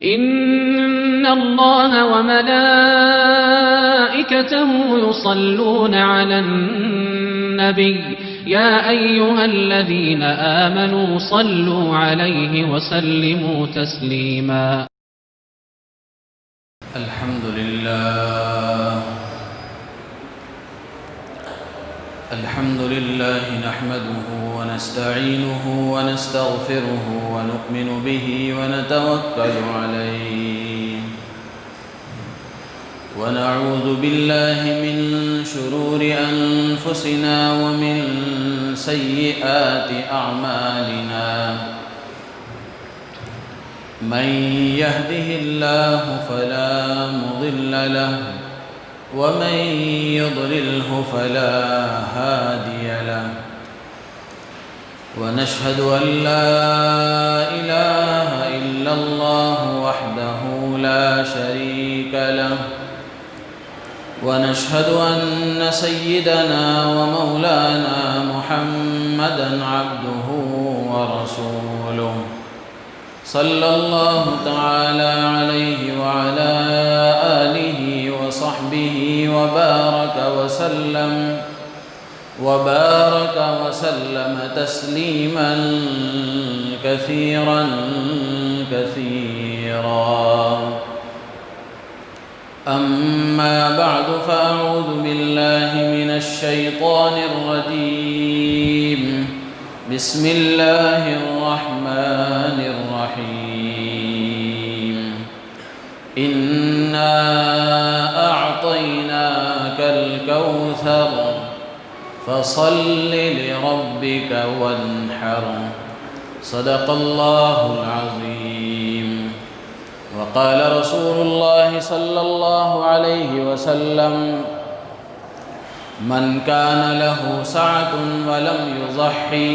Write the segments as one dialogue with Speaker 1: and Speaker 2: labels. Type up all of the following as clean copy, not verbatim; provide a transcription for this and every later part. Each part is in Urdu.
Speaker 1: إن الله وملائكته يصلون على النبي يا أيها الذين آمنوا صلوا عليه وسلموا تسليما.
Speaker 2: الحمد لله نحمده ونستعينه ونستغفره ونؤمن به ونتوكل عليه ونعوذ بالله من شرور أنفسنا ومن سيئات أعمالنا من يهده الله فلا مضل له ومن يضلله فلا هادي له ونشهد أن لا إله إلا الله وحده لا شريك له ونشهد أن سيدنا ومولانا محمدا عبده ورسوله صلى الله تعالى عليه وعلى آله وصحبه وبارك وسلم تسليما كثيرا أما بعد فأعوذ بالله من الشيطان الرجيم بسم الله الرحمن الرحيم إنا أعطيناك الكوثر فصل لربك وانحر صدق الله العظيم. وقال رسول الله صلى الله عليه وسلم من كان له سعة ولم يضحي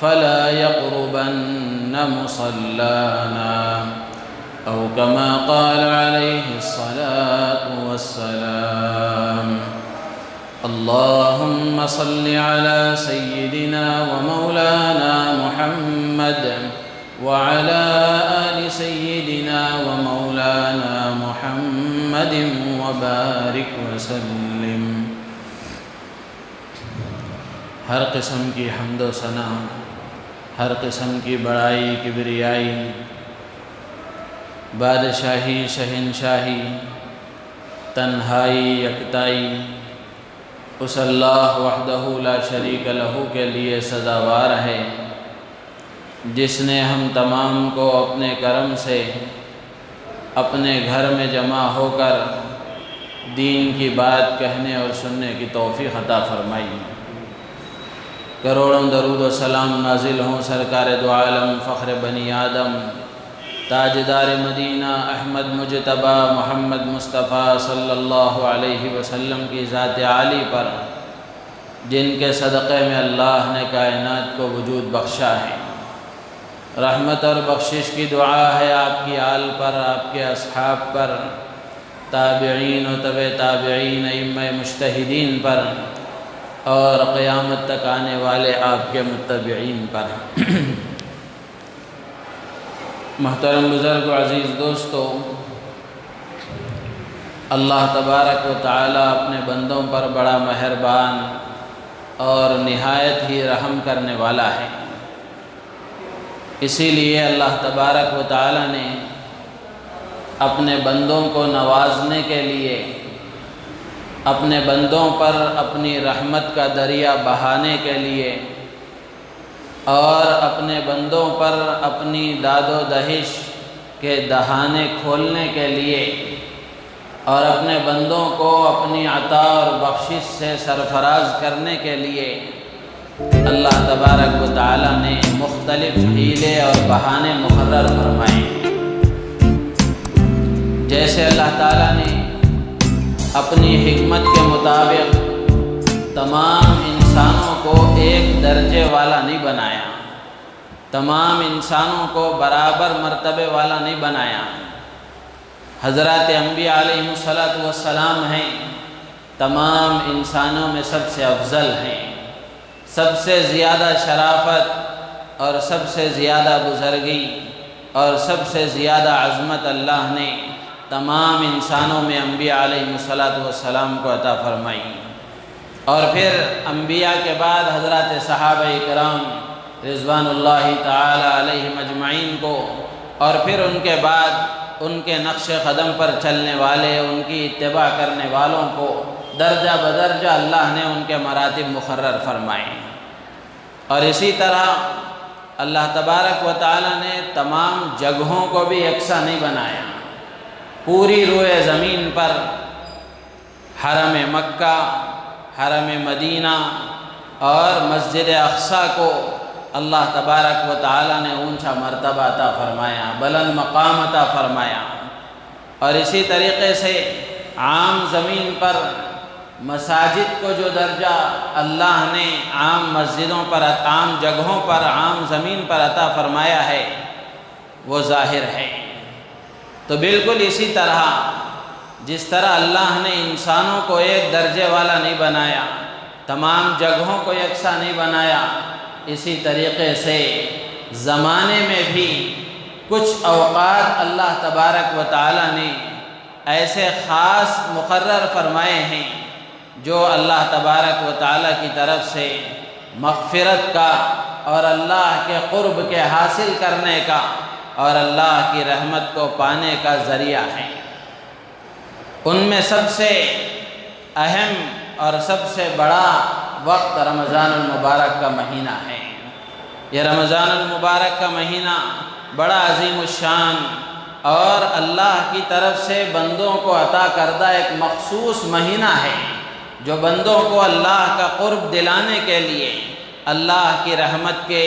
Speaker 2: فلا يقربن مصلانا أو كما قال عليه الصلاة والسلام. اللهم صل على سيدنا ومولانا محمد وعلى آل سيدنا ومولانا محمد وبارك وسلم. ہر قسم کی حمد و ثنا، ہر قسم کی بڑائی کبریائی، بادشاہی شہنشاہی، تنہائی یکتائی اس اللہ وحدہ لا شریک لہ کے لیے سزاوار ہے جس نے ہم تمام کو اپنے کرم سے اپنے گھر میں جمع ہو کر دین کی بات کہنے اور سننے کی توفیق عطا فرمائی. کروڑوں درود و سلام نازل ہوں سرکار دو عالم فخر بنی آدم تاجدار مدینہ احمد مجتبی محمد مصطفیٰ صلی اللہ علیہ وسلم کی ذات عالی پر، جن کے صدقے میں اللہ نے کائنات کو وجود بخشا ہے. رحمت اور بخشش کی دعا ہے آپ کی آل پر، آپ کے اصحاب پر، تابعین و تبع تابعین ائمہ مجتہدین پر اور قیامت تک آنے والے آپ کے متبعین پر. محترم بزرگ و عزیز دوستو، اللہ تبارک و تعالی اپنے بندوں پر بڑا مہربان اور نہایت ہی رحم کرنے والا ہے. اسی لیے اللہ تبارک و تعالی نے اپنے بندوں کو نوازنے کے لیے، اپنے بندوں پر اپنی رحمت کا دریا بہانے کے لیے اور اپنے بندوں پر اپنی داد و دہش کے دہانے کھولنے کے لیے اور اپنے بندوں کو اپنی عطا اور بخشش سے سرفراز کرنے کے لیے اللہ تبارک و تعالی نے مختلف حیلے اور بہانے مقرر فرمائے. جیسے اللہ تعالی نے اپنی حکمت کے مطابق تمام انسانوں کو ایک درجے والا نہیں بنایا، تمام انسانوں کو برابر مرتبے والا نہیں بنایا. حضرات انبیاء علیہ السلام ہیں، تمام انسانوں میں سب سے افضل ہیں، سب سے زیادہ شرافت اور سب سے زیادہ بزرگی اور سب سے زیادہ عظمت اللہ نے تمام انسانوں میں انبیاء علیہ السلام کو عطا فرمائی، اور پھر انبیاء کے بعد حضرات صحابہ کرام رضوان اللہ تعالی علیہم اجمعین کو، اور پھر ان کے بعد ان کے نقش قدم پر چلنے والے، ان کی اتباع کرنے والوں کو درجہ بدرجہ اللہ نے ان کے مراتب مقرر فرمائے۔ اور اسی طرح اللہ تبارک و تعالی نے تمام جگہوں کو بھی یکساں نہیں بنایا۔ پوری روئے زمین پر حرم مکہ، حرم مدینہ اور مسجد اقصیٰ کو اللہ تبارک و تعالی نے اونچا مرتبہ عطا فرمایا، بلند مقام عطا فرمایا۔ اور اسی طریقے سے عام زمین پر مساجد کو جو درجہ اللہ نے عام مسجدوں پر، عام جگہوں پر، عام زمین پر عطا فرمایا ہے وہ ظاہر ہے۔ تو بالکل اسی طرح جس طرح اللہ نے انسانوں کو ایک درجے والا نہیں بنایا، تمام جگہوں کو یکساں نہیں بنایا، اسی طریقے سے زمانے میں بھی کچھ اوقات اللہ تبارک و تعالی نے ایسے خاص مقرر فرمائے ہیں جو اللہ تبارک و تعالی کی طرف سے مغفرت کا اور اللہ کے قرب کے حاصل کرنے کا اور اللہ کی رحمت کو پانے کا ذریعہ ہے۔ ان میں سب سے اہم اور سب سے بڑا وقت رمضان المبارک کا مہینہ ہے۔ یہ رمضان المبارک کا مہینہ بڑا عظیم الشان اور اللہ کی طرف سے بندوں کو عطا کردہ ایک مخصوص مہینہ ہے، جو بندوں کو اللہ کا قرب دلانے کے لیے، اللہ کی رحمت کے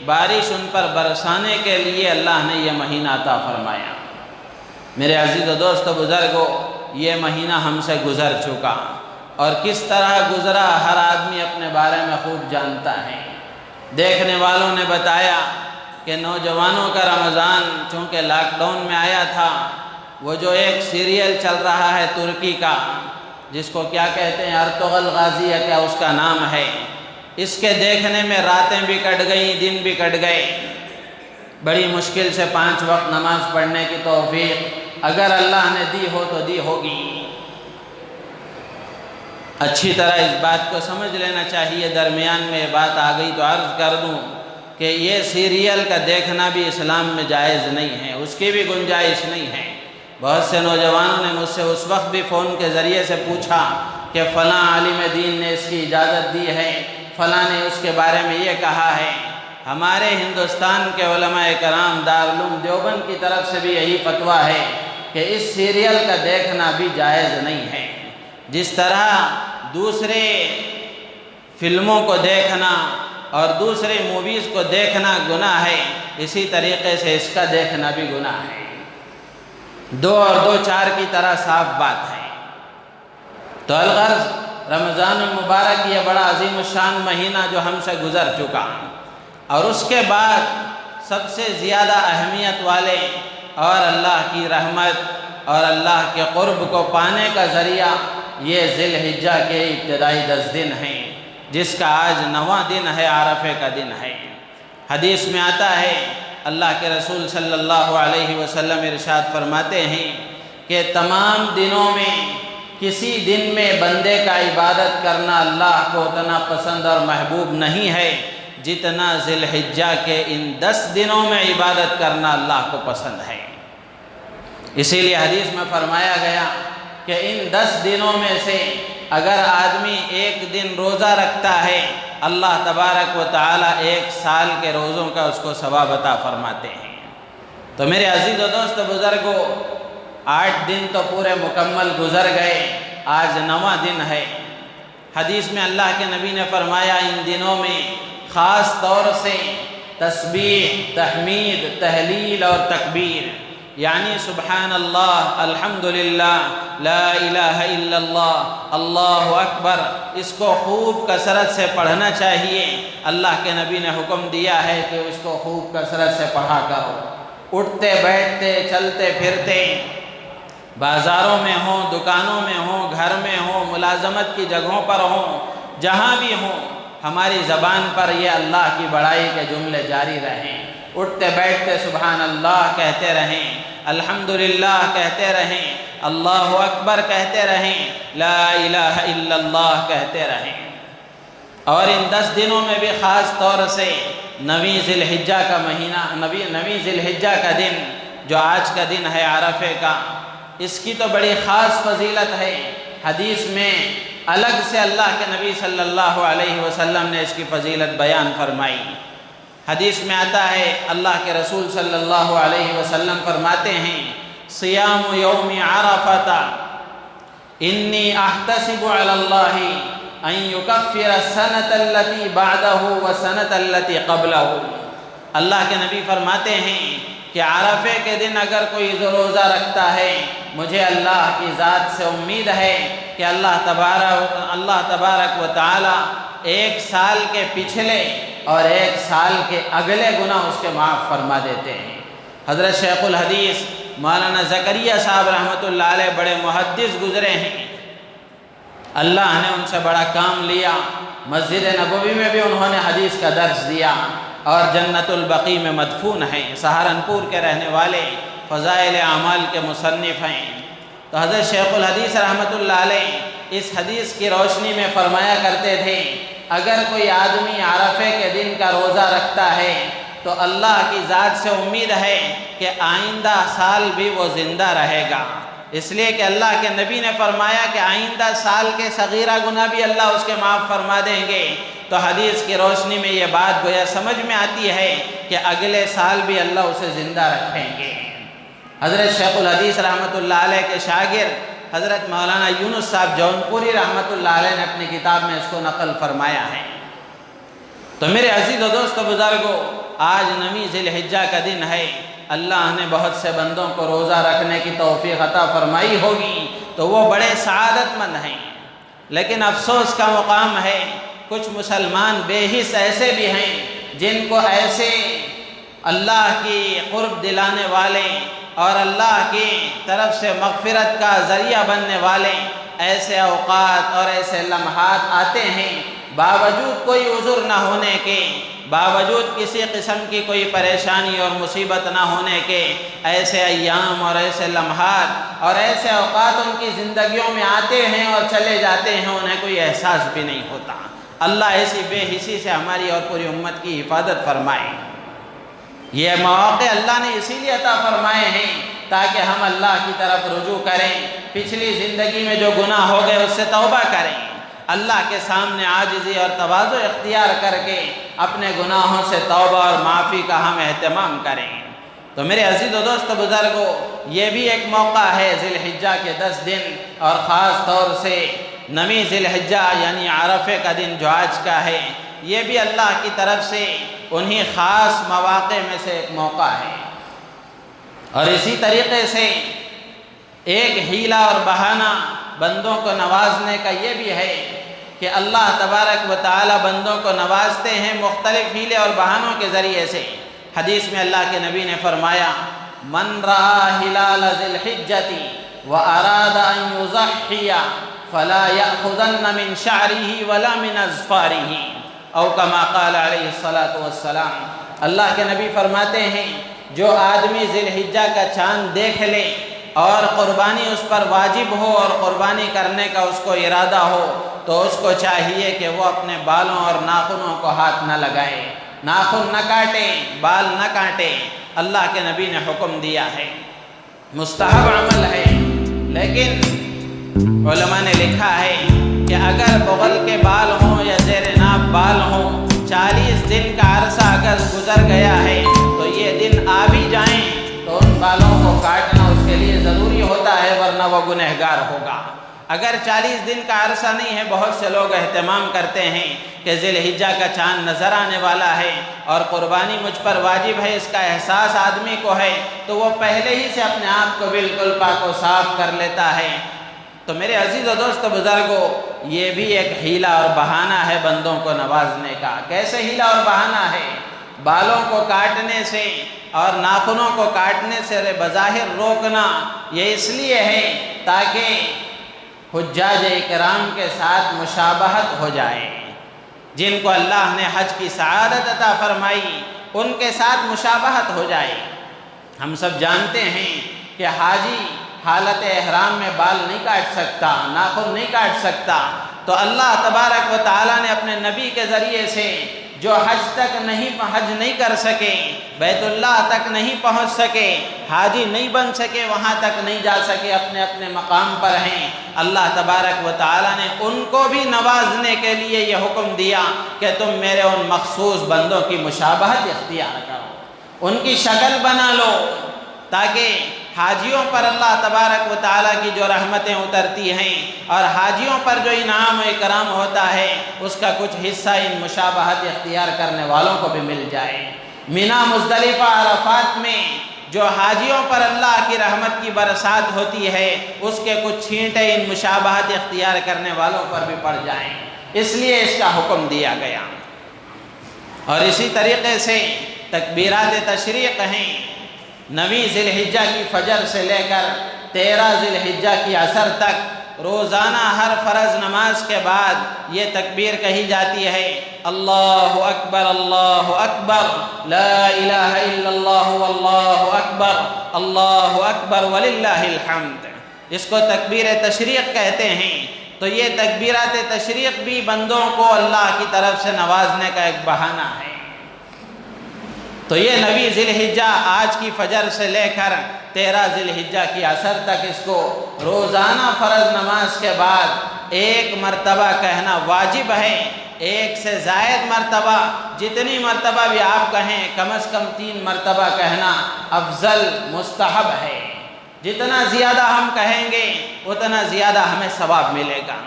Speaker 2: بارش ان پر برسانے کے لیے اللہ نے یہ مہینہ عطا فرمایا۔ میرے عزیز و دوست و بزرگوں، یہ مہینہ ہم سے گزر چکا، اور کس طرح گزرا ہر آدمی اپنے بارے میں خوب جانتا ہے۔ دیکھنے والوں نے بتایا کہ نوجوانوں کا رمضان چونکہ لاک ڈاؤن میں آیا تھا، وہ جو ایک سیریل چل رہا ہے ترکی کا، جس کو کیا کہتے ہیں، ارطغرل غازی ہے کیا اس کا نام ہے، اس کے دیکھنے میں راتیں بھی کٹ گئیں، دن بھی کٹ گئے۔ بڑی مشکل سے 5 وقت نماز پڑھنے کی توفیق اگر اللہ نے دی ہو تو دی ہوگی۔ اچھی طرح اس بات کو سمجھ لینا چاہیے، درمیان میں یہ بات آ گئی تو عرض کر دوں کہ یہ سیریل کا دیکھنا بھی اسلام میں جائز نہیں ہے، اس کی بھی گنجائش نہیں ہے۔ بہت سے نوجوانوں نے مجھ سے اس وقت بھی فون کے ذریعے سے پوچھا کہ فلاں عالم دین نے اس کی اجازت دی ہے، فلاں نے اس کے بارے میں یہ کہا ہے۔ ہمارے ہندوستان کے علماء کرام دارالعلوم دیوبند کی طرف سے بھی یہی فتویٰ ہے کہ اس سیریل کا دیکھنا بھی جائز نہیں ہے۔ جس طرح دوسرے فلموں کو دیکھنا اور دوسرے موویز کو دیکھنا گناہ ہے، اسی طریقے سے اس کا دیکھنا بھی گناہ ہے۔ 2 اور 2 4 کی طرح صاف بات ہے۔ تو الغرض رمضان المبارک یہ بڑا عظیم الشان مہینہ جو ہم سے گزر چکا، اور اس کے بعد سب سے زیادہ اہمیت والے اور اللہ کی رحمت اور اللہ کے قرب کو پانے کا ذریعہ یہ ذی الحجہ کے ابتدائی 10 دن ہیں، جس کا آج 9واں دن ہے، عرفے کا دن ہے۔ حدیث میں آتا ہے، اللہ کے رسول صلی اللہ علیہ وسلم ارشاد فرماتے ہیں کہ تمام دنوں میں کسی دن میں بندے کا عبادت کرنا اللہ کو اتنا پسند اور محبوب نہیں ہے جتنا ذی الحجہ کے ان 10 دنوں میں عبادت کرنا اللہ کو پسند ہے۔ اسی لیے حدیث میں فرمایا گیا کہ ان 10 دنوں میں سے اگر آدمی ایک دن روزہ رکھتا ہے، اللہ تبارک و تعالی 1 سال کے روزوں کا اس کو ثواب عطا فرماتے ہیں۔ تو میرے عزیز و دوست بزرگوں، 8 دن تو پورے مکمل گزر گئے، آج 9واں دن ہے۔ حدیث میں اللہ کے نبی نے فرمایا ان دنوں میں خاص طور سے تسبیح، تحمید، تہلیل اور تکبیر، یعنی سبحان اللہ، الحمدللہ، لا الہ الا اللہ، اللہ اکبر، اس کو خوب کثرت سے پڑھنا چاہیے۔ اللہ کے نبی نے حکم دیا ہے کہ اس کو خوب کثرت سے پڑھا کرو، اٹھتے بیٹھتے چلتے پھرتے، بازاروں میں ہوں، دکانوں میں ہوں، گھر میں ہوں، ملازمت کی جگہوں پر ہوں، جہاں بھی ہوں، ہماری زبان پر یہ اللہ کی بڑائی کے جملے جاری رہیں۔ اٹھتے بیٹھتے سبحان اللہ کہتے رہیں، الحمدللہ کہتے رہیں، اللہ اکبر کہتے رہیں، لا الہ الا اللہ کہتے رہیں۔ اور ان 10 دنوں میں بھی خاص طور سے 9 ذی الحجہ کا مہینہ، 9 ذی الحجہ کا دن جو آج کا دن ہے عرفے کا، اس کی تو بڑی خاص فضیلت ہے۔ حدیث میں الگ سے اللہ کے نبی صلی اللہ علیہ وسلم نے اس کی فضیلت بیان فرمائی۔ حدیث میں آتا ہے اللہ کے رسول صلی اللہ علیہ وسلم فرماتے ہیں، صیام یوم عرفۃ انی احتسب علی اللہ ان یکفر السنۃ التي بعدہ والسنۃ التي قبلہ۔ اللہ کے نبی فرماتے ہیں کہ عرفے کے دن اگر کوئی روزہ رکھتا ہے، مجھے اللہ کی ذات سے امید ہے کہ اللہ تبارک و تعالی 1 سال کے پچھلے اور 1 سال کے اگلے گناہ اس کے معاف فرما دیتے ہیں۔ حضرت شیخ الحدیث مولانا زکریا صاحب رحمۃ اللہ علیہ بڑے محدث گزرے ہیں، اللہ نے ان سے بڑا کام لیا۔ مسجد نبوی میں بھی انہوں نے حدیث کا درس دیا اور جنت البقیع میں مدفون ہیں، سہارنپور کے رہنے والے، فضائل اعمال کے مصنف ہیں۔ تو حضرت شیخ الحدیث رحمۃ اللہ علیہ اس حدیث کی روشنی میں فرمایا کرتے تھے، اگر کوئی آدمی عرفے کے دن کا روزہ رکھتا ہے تو اللہ کی ذات سے امید ہے کہ آئندہ سال بھی وہ زندہ رہے گا، اس لیے کہ اللہ کے نبی نے فرمایا کہ آئندہ سال کے صغیرہ گناہ بھی اللہ اس کے معاف فرما دیں گے۔ تو حدیث کی روشنی میں یہ بات گویا سمجھ میں آتی ہے کہ اگلے سال بھی اللہ اسے زندہ رکھیں گے۔ حضرت شیخ الحدیث رحمۃ اللہ علیہ کے شاگرد حضرت مولانا یونس صاحب جونپوری رحمۃ اللہ علیہ نے اپنی کتاب میں اس کو نقل فرمایا ہے۔ تو میرے عزیز و دوست و بزرگوں، آج 9 ذی الحجہ کا دن ہے، اللہ نے بہت سے بندوں کو روزہ رکھنے کی توفیق عطا فرمائی ہوگی تو وہ بڑے سعادت مند ہیں، لیکن افسوس کا مقام ہے کچھ مسلمان بے حس ایسے بھی ہیں جن کو ایسے اللہ کی قرب دلانے والے اور اللہ کی طرف سے مغفرت کا ذریعہ بننے والے ایسے اوقات اور ایسے لمحات آتے ہیں، باوجود کوئی عذر نہ ہونے کے، باوجود کسی قسم کی کوئی پریشانی اور مصیبت نہ ہونے کے، ایسے ایام اور ایسے لمحات اور ایسے اوقات ان کی زندگیوں میں آتے ہیں اور چلے جاتے ہیں، انہیں کوئی احساس بھی نہیں ہوتا۔ اللہ ایسی بے حسی سے ہماری اور پوری امت کی حفاظت فرمائے۔ یہ مواقع اللہ نے اسی لیے عطا فرمائے ہیں تاکہ ہم اللہ کی طرف رجوع کریں، پچھلی زندگی میں جو گناہ ہو گئے اس سے توبہ کریں، اللہ کے سامنے عاجزی اور تواضع اختیار کر کے اپنے گناہوں سے توبہ اور معافی کا ہم اہتمام کریں۔ تو میرے عزیز و دوست بزرگوں، یہ بھی ایک موقع ہے ذی الحجہ کے 10 دن اور خاص طور سے 9 ذی الحجہ یعنی عرفے کا دن جو آج کا ہے، یہ بھی اللہ کی طرف سے انہی خاص مواقع میں سے ایک موقع ہے۔ اور اسی طریقے سے ایک حیلہ اور بہانہ بندوں کو نوازنے کا یہ بھی ہے کہ اللہ تبارک و تعالی بندوں کو نوازتے ہیں مختلف حیلے اور بہانوں کے ذریعے سے۔ حدیث میں اللہ کے نبی نے فرمایا، من رأى ہلال ذی الحجۃ واراد ان یضحی فلا یأخذن من شعرہ ولا من اظفارہ او کما قال علیہ الصلاۃ والسلام۔ اللہ کے نبی فرماتے ہیں، جو آدمی ذی الحجہ کا چاند دیکھ لے اور قربانی اس پر واجب ہو اور قربانی کرنے کا اس کو ارادہ ہو تو اس کو چاہیے کہ وہ اپنے بالوں اور ناخنوں کو ہاتھ نہ لگائے، ناخن نہ کاٹے، بال نہ کاٹے۔ اللہ کے نبی نے حکم دیا ہے، مستحب عمل ہے، لیکن علماء نے لکھا ہے کہ اگر بغل کے بال ہوں یا زیر ناف بال ہوں، 40 دن کا عرصہ اگر گزر گیا ہے تو یہ دن آ بھی جائیں تو ان بالوں کو کاٹنا اس کے لیے ضروری ہوتا ہے، ورنہ وہ گنہگار ہوگا۔ اگر 40 دن کا عرصہ نہیں ہے، بہت سے لوگ اہتمام کرتے ہیں کہ ذی الحجہ کا چاند نظر آنے والا ہے اور قربانی مجھ پر واجب ہے، اس کا احساس آدمی کو ہے تو وہ پہلے ہی سے اپنے آپ کو بالکل پاک و صاف کر لیتا ہے۔ تو میرے عزیز و دوست بزرگوں، یہ بھی ایک حیلہ اور بہانہ ہے بندوں کو نوازنے کا۔ کیسے حیلہ اور بہانہ ہے؟ بالوں کو کاٹنے سے اور ناخنوں کو کاٹنے سے بظاہر روکنا یہ اس لیے ہے تاکہ حجاج اکرام کے ساتھ مشابہت ہو جائے، جن کو اللہ نے حج کی سعادت عطا فرمائی، ان کے ساتھ مشابہت ہو جائے۔ ہم سب جانتے ہیں کہ حاجی حالت احرام میں بال نہیں کاٹ سکتا، ناخن نہیں کاٹ سکتا، تو اللہ تبارک و تعالیٰ نے اپنے نبی کے ذریعے سے جو حج نہیں کر سکے، بیت اللہ تک نہیں پہنچ سکے، حاجی نہیں بن سکے، وہاں تک نہیں جا سکے، اپنے اپنے مقام پر ہیں، اللہ تبارک و تعالیٰ نے ان کو بھی نوازنے کے لیے یہ حکم دیا کہ تم میرے ان مخصوص بندوں کی مشابہت اختیار کرو، ان کی شکل بنا لو، تاکہ حاجیوں پر اللہ تبارک و تعالیٰ کی جو رحمتیں اترتی ہیں اور حاجیوں پر جو انعام و اکرام ہوتا ہے اس کا کچھ حصہ ان مشابہت اختیار کرنے والوں کو بھی مل جائے۔ مینا، مزدلفہ، عرفات میں جو حاجیوں پر اللہ کی رحمت کی برسات ہوتی ہے اس کے کچھ چھینٹے ان مشابہت اختیار کرنے والوں پر بھی پڑ جائیں، اس لیے اس کا حکم دیا گیا۔ اور اسی طریقے سے تکبیرات تشریق ہیں، 9 ذی الحجہ کی فجر سے لے کر 13 ذی الحجہ کی عصر تک روزانہ ہر فرض نماز کے بعد یہ تکبیر کہی جاتی ہے، اللہ اکبر اللہ اکبر، لا الہ الا اللہ واللہ اکبر، اللہ اکبر وللہ الحمد۔ اس کو تکبیر تشریق کہتے ہیں۔ تو یہ تکبیرات تشریق بھی بندوں کو اللہ کی طرف سے نوازنے کا ایک بہانہ ہے۔ تو یہ 9 ذی الحجہ آج کی فجر سے لے کر 13 ذی الحجہ کی عصر تک اس کو روزانہ فرض نماز کے بعد 1 مرتبہ کہنا واجب ہے، 1 سے زائد مرتبہ، جتنی مرتبہ بھی آپ کہیں کم از کم 3 مرتبہ کہنا افضل مستحب ہے۔ جتنا زیادہ ہم کہیں گے اتنا زیادہ ہمیں ثواب ملے گا۔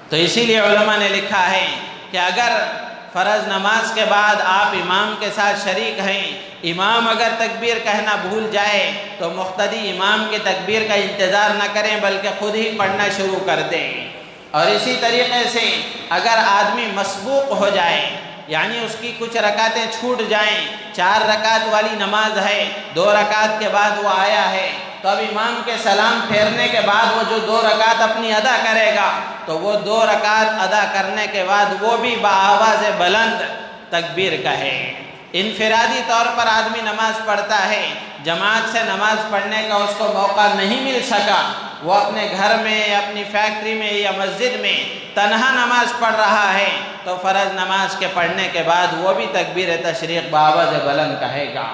Speaker 2: تو اسی لیے علماء نے لکھا ہے کہ اگر فرض نماز کے بعد آپ امام کے ساتھ شریک ہیں، امام اگر تکبیر کہنا بھول جائے تو مقتدی امام کی تکبیر کا انتظار نہ کریں بلکہ خود ہی پڑھنا شروع کر دیں۔ اور اسی طریقے سے اگر آدمی مسبوق ہو جائے، یعنی اس کی کچھ رکعتیں چھوٹ جائیں، 4 رکعت والی نماز ہے، 2 رکعت کے بعد وہ آیا ہے، تو اب امام کے سلام پھیرنے کے بعد وہ جو 2 رکعت اپنی ادا کرے گا تو وہ 2 رکعت ادا کرنے کے بعد وہ بھی بآواز بلند تکبیر کہے۔ انفرادی طور پر آدمی نماز پڑھتا ہے، جماعت سے نماز پڑھنے کا اس کو موقع نہیں مل سکا، وہ اپنے گھر میں، اپنی فیکٹری میں یا مسجد میں تنہا نماز پڑھ رہا ہے تو فرض نماز کے پڑھنے کے بعد وہ بھی تکبیر تشریق بآواز بلند کہے گا۔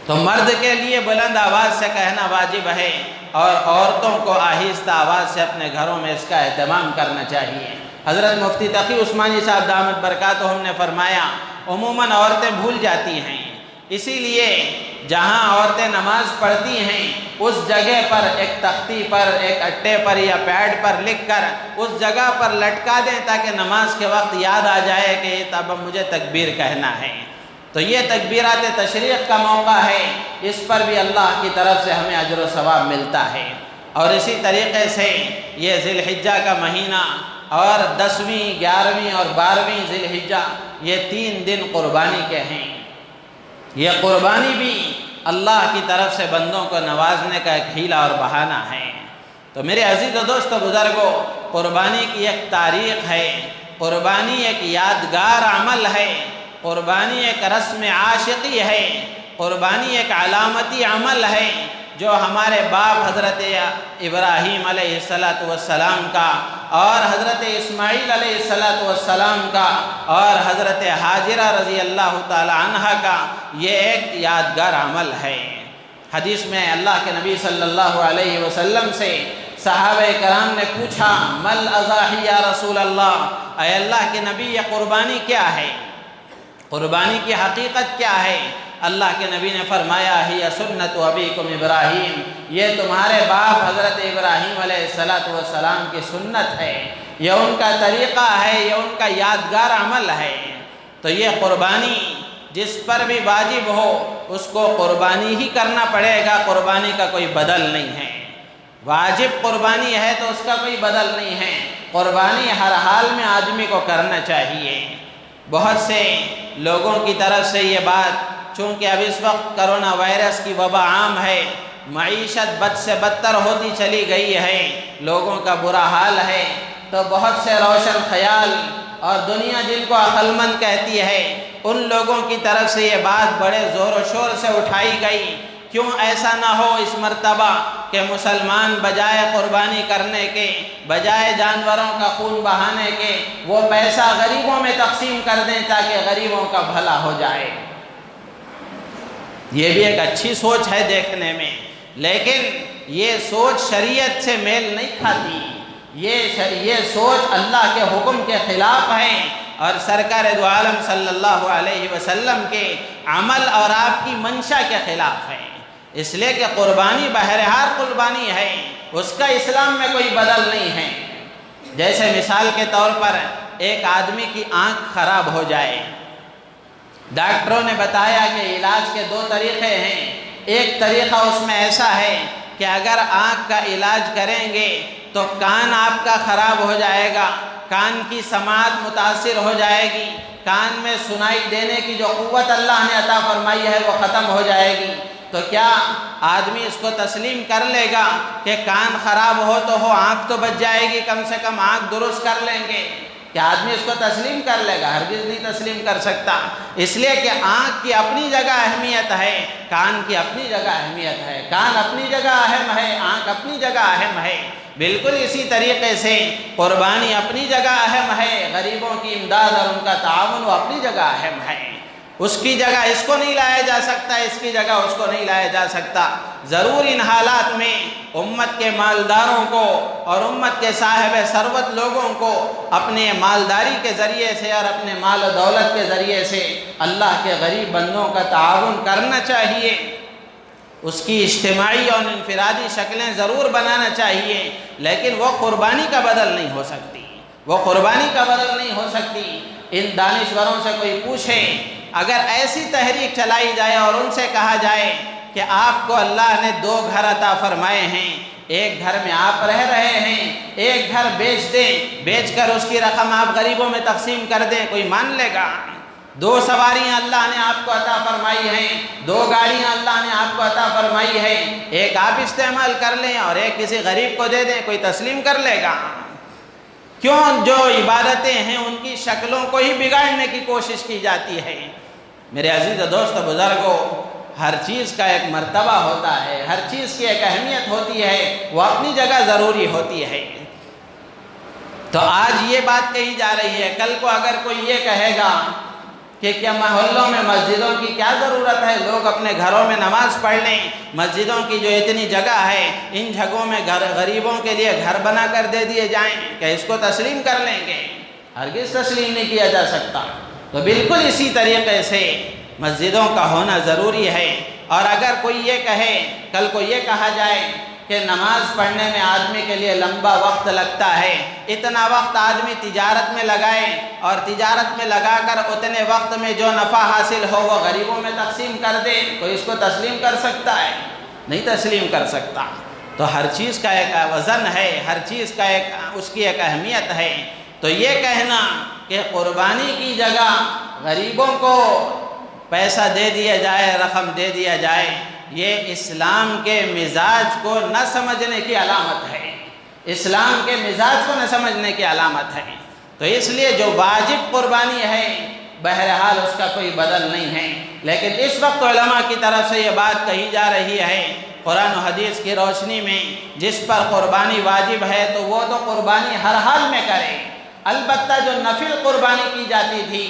Speaker 2: تو مرد کے لیے بلند آواز سے کہنا واجب ہے اور عورتوں کو آہستہ آواز سے اپنے گھروں میں اس کا اہتمام کرنا چاہیے۔ حضرت مفتی تقی عثمانی صاحب دامت برکاتہم نے فرمایا عموماً عورتیں بھول جاتی ہیں، اسی لیے جہاں عورتیں نماز پڑھتی ہیں اس جگہ پر ایک تختی پر، ایک اٹے پر یا پیڈ پر لکھ کر اس جگہ پر لٹکا دیں تاکہ نماز کے وقت یاد آ جائے کہ اب مجھے تکبیر کہنا ہے۔ تو یہ تکبیرات تشریق کا موقع ہے، اس پر بھی اللہ کی طرف سے ہمیں اجر و ثواب ملتا ہے۔ اور اسی طریقے سے یہ ذی الحجہ کا مہینہ اور 10ویں، 11ویں اور 12ویں ذی الحجہ یہ 3 دن قربانی کے ہیں۔ یہ قربانی بھی اللہ کی طرف سے بندوں کو نوازنے کا ایک حیلہ اور بہانہ ہے۔ تو میرے عزیز و دوست و بزرگوں، قربانی کی ایک تاریخ ہے، قربانی ایک یادگار عمل ہے، قربانی ایک رسم عاشقی ہے، قربانی ایک علامتی عمل ہے جو ہمارے باپ حضرت ابراہیم علیہ السلام کا اور حضرت اسماعیل علیہ السلام کا اور حضرت حاجرہ رضی اللہ تعالی عنہ کا یہ ایک یادگار عمل ہے۔ حدیث میں اللہ کے نبی صلی اللہ علیہ وسلم سے صحابہ کرام نے پوچھا مل اضاحی یا رسول اللہ، اے اللہ کے نبی یہ قربانی کیا ہے؟ قربانی کی حقیقت کیا ہے؟ اللہ کے نبی نے فرمایا ہی سنت ابیکم ابراہیم، یہ تمہارے باپ حضرت ابراہیم علیہ السلام کی سنت ہے، یہ ان کا طریقہ ہے، یہ ان کا یادگار عمل ہے۔ تو یہ قربانی جس پر بھی واجب ہو اس کو قربانی ہی کرنا پڑے گا، قربانی کا کوئی بدل نہیں ہے۔ واجب قربانی ہے تو اس کا کوئی بدل نہیں ہے، قربانی ہر حال میں آدمی کو کرنا چاہیے۔ بہت سے لوگوں کی طرف سے یہ بات، چونکہ اب اس وقت کرونا وائرس کی وبا عام ہے، معیشت بد سے بدتر ہوتی چلی گئی ہے، لوگوں کا برا حال ہے، تو بہت سے روشن خیال اور دنیا جن کو عقل مند کہتی ہے ان لوگوں کی طرف سے یہ بات بڑے زور و شور سے اٹھائی گئی، کیوں ایسا نہ ہو اس مرتبہ کہ مسلمان بجائے قربانی کرنے کے، بجائے جانوروں کا خون بہانے کے، وہ پیسہ غریبوں میں تقسیم کر دیں تاکہ غریبوں کا بھلا ہو جائے۔ یہ بھی ایک اچھی سوچ ہے دیکھنے میں، لیکن یہ سوچ شریعت سے میل نہیں کھاتی، یہ سوچ اللہ کے حکم کے خلاف ہے اور سرکار دو عالم صلی اللہ علیہ وسلم کے عمل اور آپ کی منشا کے خلاف ہے۔ اس لیے کہ قربانی بہرحال قربانی ہے، اس کا اسلام میں کوئی بدل نہیں ہے۔ جیسے مثال کے طور پر ایک آدمی کی آنکھ خراب ہو جائے، ڈاکٹروں نے بتایا کہ علاج کے 2 طریقے ہیں۔ ایک طریقہ اس میں ایسا ہے کہ اگر آنکھ کا علاج کریں گے تو کان آپ کا خراب ہو جائے گا، کان کی سماعت متاثر ہو جائے گی، کان میں سنائی دینے کی جو قوت اللہ نے عطا فرمائی ہے وہ ختم ہو جائے گی۔ تو کیا آدمی اس کو تسلیم کر لے گا کہ کان خراب ہو تو ہو، آنکھ تو بچ جائے گی، کم سے کم آنکھ درست کر لیں گے؟ کیا آدمی اس کو تسلیم کر لے گا؟ ہرگز نہیں تسلیم کر سکتا، اس لیے کہ آنکھ کی اپنی جگہ اہمیت ہے، کان کی اپنی جگہ اہمیت ہے، کان اپنی جگہ اہم ہے، آنکھ اپنی جگہ اہم ہے۔ بالکل اسی طریقے سے قربانی اپنی جگہ اہم ہے، غریبوں کی امداد اور ان کا تعاون وہ اپنی جگہ اہم ہے۔ اس کی جگہ اس کو نہیں لایا جا سکتا، اس کی جگہ اس کو نہیں لایا جا سکتا۔ ضرور ان حالات میں امت کے مالداروں کو اور امت کے صاحب ثروت لوگوں کو اپنے مالداری کے ذریعے سے اور اپنے مال و دولت کے ذریعے سے اللہ کے غریب بندوں کا تعاون کرنا چاہیے، اس کی اجتماعی اور انفرادی شکلیں ضرور بنانا چاہیے، لیکن وہ قربانی کا بدل نہیں ہو سکتی، وہ قربانی کا بدل نہیں ہو سکتی۔ ان دانشوروں سے کوئی پوچھے، اگر ایسی تحریک چلائی جائے اور ان سے کہا جائے کہ آپ کو اللہ نے 2 گھر عطا فرمائے ہیں، ایک گھر میں آپ رہ رہے ہیں، ایک گھر بیچ دیں، بیچ کر اس کی رقم آپ غریبوں میں تقسیم کر دیں، کوئی مان لے گا؟ 2 سواریاں اللہ نے آپ کو عطا فرمائی ہیں، 2 گاڑیاں اللہ نے آپ کو عطا فرمائی ہے، ایک آپ استعمال کر لیں اور ایک کسی غریب کو دے دیں، کوئی تسلیم کر لے گا؟ کیوں جو عبادتیں ہیں ان کی شکلوں کو ہی بگاڑنے کی کوشش کی جاتی ہے؟ میرے عزیز دوست بزرگوں، ہر چیز کا ایک مرتبہ ہوتا ہے، ہر چیز کی ایک اہمیت ہوتی ہے، وہ اپنی جگہ ضروری ہوتی ہے۔ تو آج یہ بات کہی جا رہی ہے، کل کو اگر کوئی یہ کہے گا کہ کیا محلوں میں مسجدوں کی کیا ضرورت ہے، لوگ اپنے گھروں میں نماز پڑھ لیں، مسجدوں کی جو اتنی جگہ ہے ان جگہوں میں غریبوں کے لیے گھر بنا کر دے دیے جائیں، کہ اس کو تسلیم کر لیں گے؟ ہرگز تسلیم نہیں کیا جا سکتا۔ تو بالکل اسی طریقے سے مسجدوں کا ہونا ضروری ہے، اور اگر کوئی یہ کہے، کل کو یہ کہا جائے کہ نماز پڑھنے میں آدمی کے لیے لمبا وقت لگتا ہے، اتنا وقت آدمی تجارت میں لگائے اور تجارت میں لگا کر اتنے وقت میں جو نفع حاصل ہو وہ غریبوں میں تقسیم کر دے، کوئی اس کو تسلیم کر سکتا ہے؟ نہیں تسلیم کر سکتا۔ تو ہر چیز کا ایک وزن ہے، ہر چیز کا اس کی ایک اہمیت ہے۔ تو یہ کہنا کہ قربانی کی جگہ غریبوں کو پیسہ دے دیا جائے، رقم دے دیا جائے، یہ اسلام کے مزاج کو نہ سمجھنے کی علامت ہے، اسلام کے مزاج کو نہ سمجھنے کی علامت ہے۔ تو اس لیے جو واجب قربانی ہے بہرحال اس کا کوئی بدل نہیں ہے، لیکن اس وقت علماء کی طرف سے یہ بات کہی جا رہی ہے قرآن و حدیث کی روشنی میں، جس پر قربانی واجب ہے تو وہ تو قربانی ہر حال میں کرے۔ البتہ جو نفل قربانی کی جاتی تھی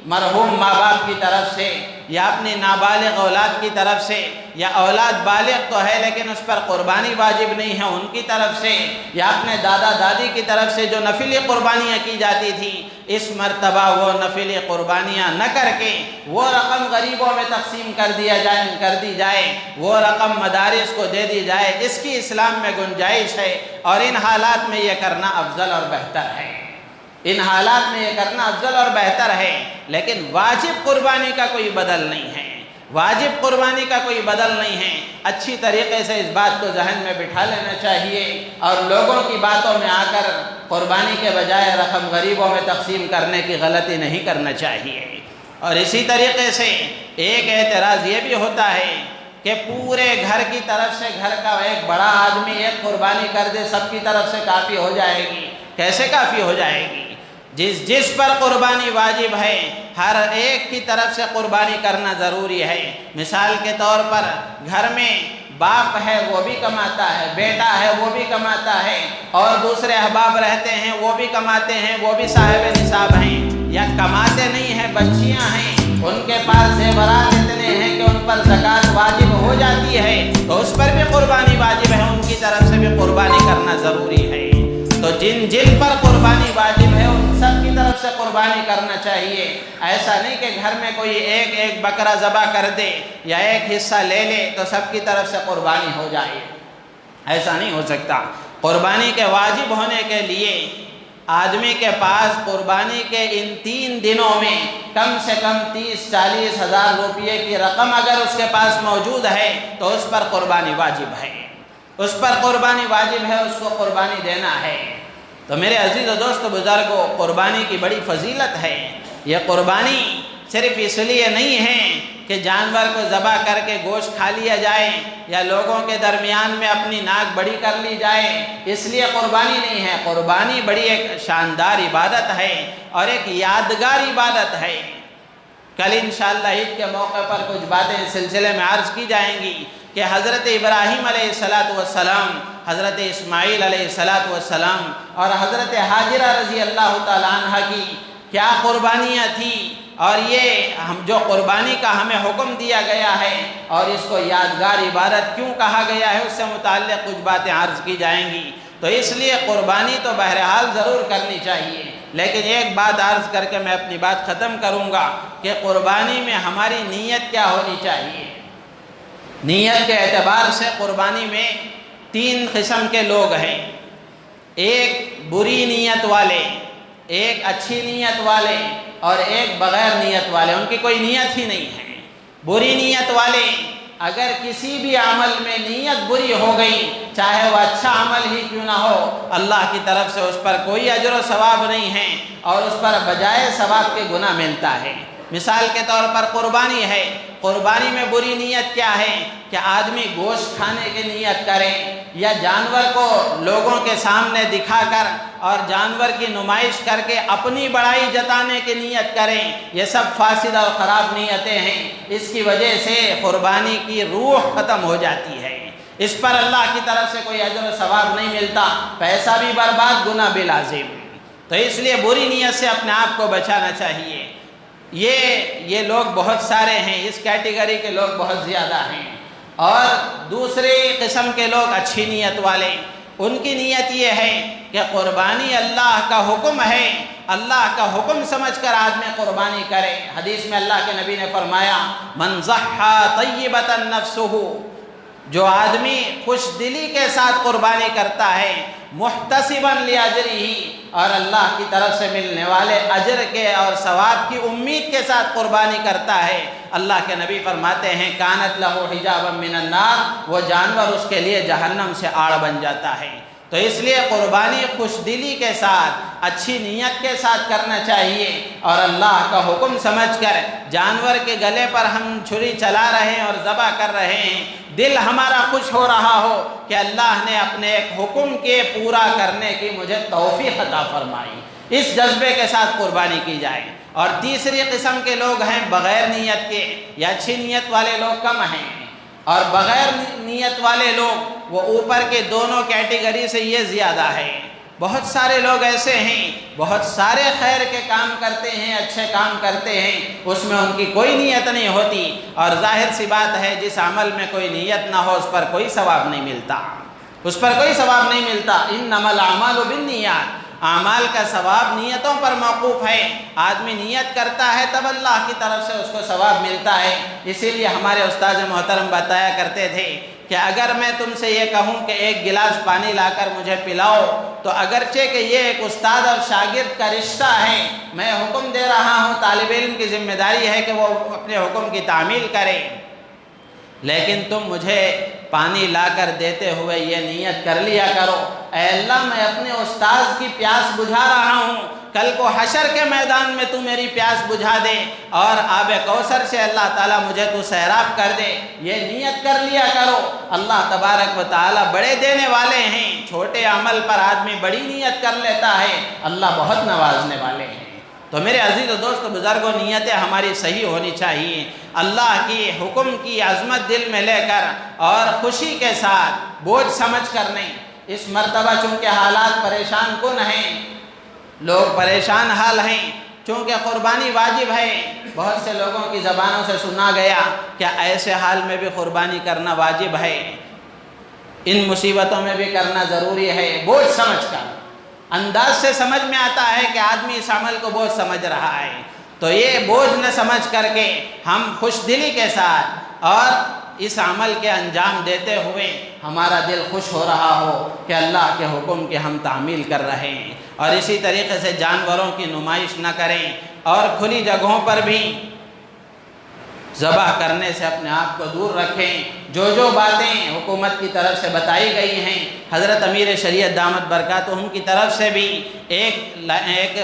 Speaker 2: مرحوم ماں باپ کی طرف سے یا اپنی نابالغ اولاد کی طرف سے، یا اولاد بالغ تو ہے لیکن اس پر قربانی واجب نہیں ہے ان کی طرف سے، یا اپنے دادا دادی کی طرف سے جو نفلی قربانیاں کی جاتی تھی، اس مرتبہ وہ نفلی قربانیاں نہ کر کے وہ رقم غریبوں میں تقسیم کر دی جائے، وہ رقم مدارس کو دے دی جائے، اس کی اسلام میں گنجائش ہے، اور ان حالات میں یہ کرنا افضل اور بہتر ہے، ان حالات میں یہ کرنا افضل اور بہتر ہے۔ لیکن واجب قربانی کا کوئی بدل نہیں ہے، واجب قربانی کا کوئی بدل نہیں ہے۔ اچھی طریقے سے اس بات کو ذہن میں بٹھا لینا چاہیے، اور لوگوں کی باتوں میں آ کر قربانی کے بجائے رقم غریبوں میں تقسیم کرنے کی غلطی نہیں کرنا چاہیے۔ اور اسی طریقے سے ایک اعتراض یہ بھی ہوتا ہے کہ پورے گھر کی طرف سے گھر کا ایک بڑا آدمی ایک قربانی کر دے، سب کی طرف سے کافی ہو جائے گی، کیسے کافی ہو جائے گی؟ جس پر قربانی واجب ہے ہر ایک کی طرف سے قربانی کرنا ضروری ہے۔ مثال کے طور پر گھر میں باپ ہے وہ بھی کماتا ہے، بیٹا ہے وہ بھی کماتا ہے، اور دوسرے احباب رہتے ہیں وہ بھی کماتے ہیں، وہ بھی صاحب نصاب ہیں، یا کماتے نہیں ہیں، بچیاں ہیں، ان کے پاس زیورات اتنے ہیں کہ ان پر زکوٰۃ واجب ہو جاتی ہے، تو اس پر بھی قربانی واجب ہے، ان کی طرف سے بھی قربانی کرنا ضروری ہے۔ تو جن پر قربانی واجب ہے ان سب کی طرف سے قربانی کرنا چاہیے۔ ایسا نہیں کہ گھر میں کوئی ایک بکرا ذبح کر دے یا ایک حصہ لے لے تو سب کی طرف سے قربانی ہو جائے، ایسا نہیں ہو سکتا۔ قربانی کے واجب ہونے کے لیے آدمی کے پاس قربانی کے ان 3 دنوں میں کم سے کم 30-40 ہزار روپے کی رقم اگر اس کے پاس موجود ہے تو اس پر قربانی واجب ہے، اس پر قربانی واجب ہے، اس کو قربانی دینا ہے۔ تو میرے عزیز و دوست بزرگوں، قربانی کی بڑی فضیلت ہے۔ یہ قربانی صرف اس لیے نہیں ہے کہ جانور کو ذبح کر کے گوشت کھا لیا جائے یا لوگوں کے درمیان میں اپنی ناک بڑی کر لی جائے، اس لیے قربانی نہیں ہے۔ قربانی بڑی ایک شاندار عبادت ہے اور ایک یادگار عبادت ہے۔ کل انشاءاللہ عید کے موقع پر کچھ باتیں اس سلسلے میں عرض کی جائیں گی کہ حضرت ابراہیم علیہ السلام، حضرت اسماعیل علیہ السلام اور حضرت حاجرہ رضی اللہ تعالیٰ عنہ کی کیا قربانیاں تھیں، اور یہ جو قربانی کا ہمیں حکم دیا گیا ہے اور اس کو یادگار عبادت کیوں کہا گیا ہے، اس سے متعلق کچھ باتیں عرض کی جائیں گی۔ تو اس لیے قربانی تو بہرحال ضرور کرنی چاہیے، لیکن ایک بات عرض کر کے میں اپنی بات ختم کروں گا کہ قربانی میں ہماری نیت کیا ہونی چاہیے۔ نیت کے اعتبار سے قربانی میں 3 قسم کے لوگ ہیں، ایک بری نیت والے، ایک اچھی نیت والے اور ایک بغیر نیت والے، ان کی کوئی نیت ہی نہیں ہے۔ بری نیت والے اگر کسی بھی عمل میں نیت بری ہو گئی، چاہے وہ اچھا عمل ہی کیوں نہ ہو، اللہ کی طرف سے اس پر کوئی اجر و ثواب نہیں ہے اور اس پر بجائے ثواب کے گناہ ملتا ہے۔ مثال کے طور پر قربانی ہے، قربانی میں بری نیت کیا ہے کہ آدمی گوشت کھانے کی نیت کرے یا جانور کو لوگوں کے سامنے دکھا کر اور جانور کی نمائش کر کے اپنی بڑائی جتانے کی نیت کریں، یہ سب فاسد اور خراب نیتیں ہیں۔ اس کی وجہ سے قربانی کی روح ختم ہو جاتی ہے، اس پر اللہ کی طرف سے کوئی اجر و ثواب نہیں ملتا، پیسہ بھی برباد، گناہ بھی لازم۔ تو اس لیے بری نیت سے اپنے آپ کو بچانا چاہیے۔ یہ لوگ بہت سارے ہیں، اس کیٹیگری کے لوگ بہت زیادہ ہیں۔ اور دوسری قسم کے لوگ اچھی نیت والے، ان کی نیت یہ ہے کہ قربانی اللہ کا حکم ہے، اللہ کا حکم سمجھ کر آدمی قربانی کرے۔ حدیث میں اللہ کے نبی نے فرمایا من ضحى طیبۃ نفسہ، جو آدمی خوش دلی کے ساتھ قربانی کرتا ہے محتسبا لاجرہ، اور اللہ کی طرف سے ملنے والے اجر کے اور ثواب کی امید کے ساتھ قربانی کرتا ہے، اللہ کے نبی فرماتے ہیں کانت لہ حجابا من النار، وہ جانور اس کے لیے جہنم سے آڑ بن جاتا ہے۔ تو اس لیے قربانی خوش دلی کے ساتھ، اچھی نیت کے ساتھ کرنا چاہیے، اور اللہ کا حکم سمجھ کر جانور کے گلے پر ہم چھری چلا رہے ہیں اور ذبح کر رہے ہیں، دل ہمارا خوش ہو رہا ہو کہ اللہ نے اپنے ایک حکم کے پورا کرنے کی مجھے توفیق عطا فرمائی، اس جذبے کے ساتھ قربانی کی جائے۔ اور تیسری قسم کے لوگ ہیں بغیر نیت کے، یا اچھی نیت والے لوگ کم ہیں، اور بغیر نیت والے لوگ وہ اوپر کے دونوں کیٹیگری سے یہ زیادہ ہے۔ بہت سارے لوگ ایسے ہیں، بہت سارے خیر کے کام کرتے ہیں، اچھے کام کرتے ہیں، اس میں ان کی کوئی نیت نہیں ہوتی، اور ظاہر سی بات ہے جس عمل میں کوئی نیت نہ ہو اس پر کوئی ثواب نہیں ملتا، اس پر کوئی ثواب نہیں ملتا۔ انما الاعمال بالنیات، اعمال کا ثواب نیتوں پر موقوف ہے، آدمی نیت کرتا ہے تب اللہ کی طرف سے اس کو ثواب ملتا ہے۔ اسی لیے ہمارے استاد محترم بتایا کرتے تھے کہ اگر میں تم سے یہ کہوں کہ ایک گلاس پانی لا کر مجھے پلاؤ، تو اگرچہ کہ یہ ایک استاد اور شاگرد کا رشتہ ہے، میں حکم دے رہا ہوں، طالب علم کی ذمہ داری ہے کہ وہ اپنے حکم کی تعمیل کرے، لیکن تم مجھے پانی لا کر دیتے ہوئے یہ نیت کر لیا کرو، اے اللہ میں اپنے استاذ کی پیاس بجھا رہا ہوں، کل کو حشر کے میدان میں تو میری پیاس بجھا دے اور آب کوثر سے اللہ تعالیٰ مجھے تو سیراب کر دے، یہ نیت کر لیا کرو۔ اللہ تبارک و تعالیٰ بڑے دینے والے ہیں، چھوٹے عمل پر آدمی بڑی نیت کر لیتا ہے، اللہ بہت نوازنے والے ہیں۔ تو میرے عزیز و دوست بزرگوں، نیتیں ہماری صحیح ہونی چاہیے، اللہ کی حکم کی عظمت دل میں لے کر اور خوشی کے ساتھ، بوجھ سمجھ کر نہیں۔ اس مرتبہ چونکہ حالات پریشان کن ہیں، لوگ پریشان حال ہیں، چونکہ قربانی واجب ہے، بہت سے لوگوں کی زبانوں سے سنا گیا کہ ایسے حال میں بھی قربانی کرنا واجب ہے، ان مصیبتوں میں بھی کرنا ضروری ہے، بوجھ سمجھ کر۔ انداز سے سمجھ میں آتا ہے کہ آدمی اس عمل کو بوجھ سمجھ رہا ہے، تو یہ بوجھ نہ سمجھ کر کے ہم خوش دلی کے ساتھ اور اس عمل کے انجام دیتے ہوئے ہمارا دل خوش ہو رہا ہو کہ اللہ کے حکم کی ہم تعمیل کر رہے ہیں، اور اسی طریقے سے جانوروں کی نمائش نہ کریں اور کھلی جگہوں پر بھی ذبح کرنے سے اپنے آپ کو دور رکھیں۔ جو باتیں حکومت کی طرف سے بتائی گئی ہیں، حضرت امیر شریعت دامت برکاتہم کی طرف سے بھی ایک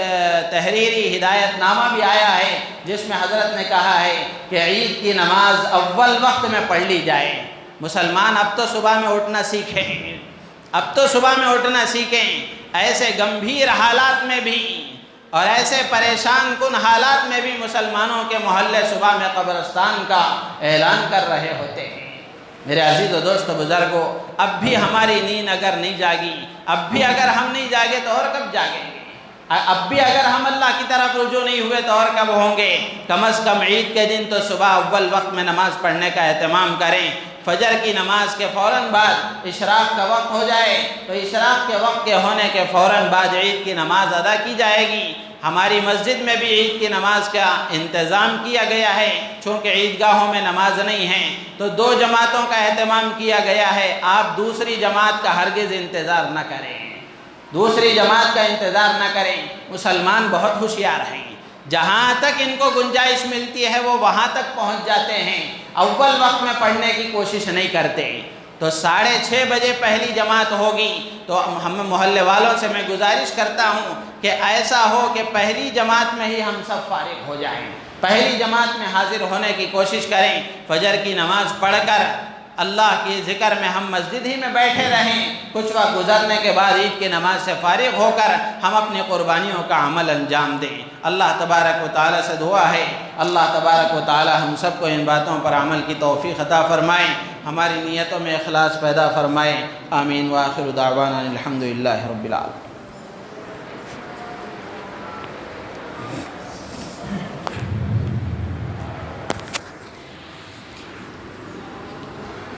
Speaker 2: تحریری ہدایت نامہ بھی آیا ہے، جس میں حضرت نے کہا ہے کہ عید کی نماز اول وقت میں پڑھ لی جائے۔ مسلمان اب تو صبح میں اٹھنا سیکھیں، اب تو صبح میں اٹھنا سیکھیں، ایسے گمبھیر حالات میں بھی اور ایسے پریشان کن حالات میں بھی مسلمانوں کے محلے صبح میں قبرستان کا اعلان کر رہے ہوتے ہیں۔ میرے عزیز و دوست بزرگوں، اب بھی ہماری نیند اگر نہیں جاگی، اب بھی اگر ہم نہیں جاگے تو اور کب جاگیں گے؟ اب بھی اگر ہم اللہ کی طرف رجوع نہیں ہوئے تو اور کب ہوں گے؟ کم از کم عید کے دن تو صبح اول وقت میں نماز پڑھنے کا اہتمام کریں۔ فجر کی نماز کے فوراً بعد اشراق کا وقت ہو جائے تو اشراق کے وقت کے ہونے کے فوراً بعد عید کی نماز ادا کی جائے گی۔ ہماری مسجد میں بھی عید کی نماز کا انتظام کیا گیا ہے، چونکہ عیدگاہوں میں نماز نہیں ہے تو 2 جماعتوں کا اہتمام کیا گیا ہے۔ آپ دوسری جماعت کا ہرگز انتظار نہ کریں، دوسری جماعت کا انتظار نہ کریں۔ مسلمان بہت ہوشیار ہیں، جہاں تک ان کو گنجائش ملتی ہے وہ وہاں تک پہنچ جاتے ہیں، اول وقت میں پڑھنے کی کوشش نہیں کرتے۔ تو 6:30 بجے پہلی جماعت ہوگی تو ہم محلے والوں سے میں گزارش کرتا ہوں کہ ایسا ہو کہ پہلی جماعت میں ہی ہم سب فارغ ہو جائیں، پہلی جماعت میں حاضر ہونے کی کوشش کریں، فجر کی نماز پڑھ کر اللہ کی ذکر میں ہم مسجد ہی میں بیٹھے رہیں، کچھ وقت گزرنے کے بعد عید کی نماز سے فارغ ہو کر ہم اپنی قربانیوں کا عمل انجام دیں۔ اللہ تبارک و تعالیٰ سے دعا ہے اللہ تبارک و تعالیٰ ہم سب کو ان باتوں پر عمل کی توفیق عطا فرمائیں، ہماری نیتوں میں اخلاص پیدا فرمائیں۔ آمین وآخر دعوانا الحمدللہ رب العالمین۔